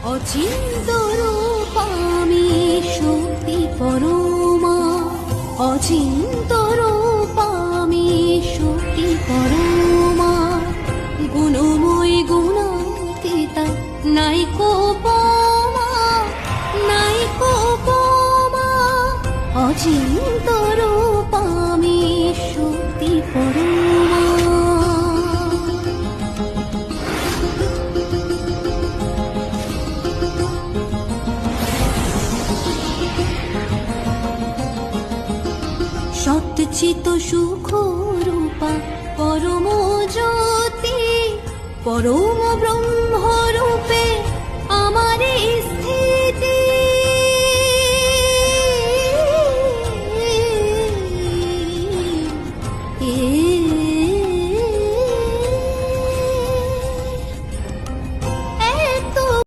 অচিন্ত রূপামি শক্তি পরমা, অচিন্ত রূপামি শক্তি পরমা, গুণময় গুণাতীতা নাইকো উপমা, নাইকো উপমা, অচিন্ত রূপামি শক্তি পরমা। সচ্চিত সুখ রূপা পরম জ্যোতি, পরম ব্রহ্ম রূপে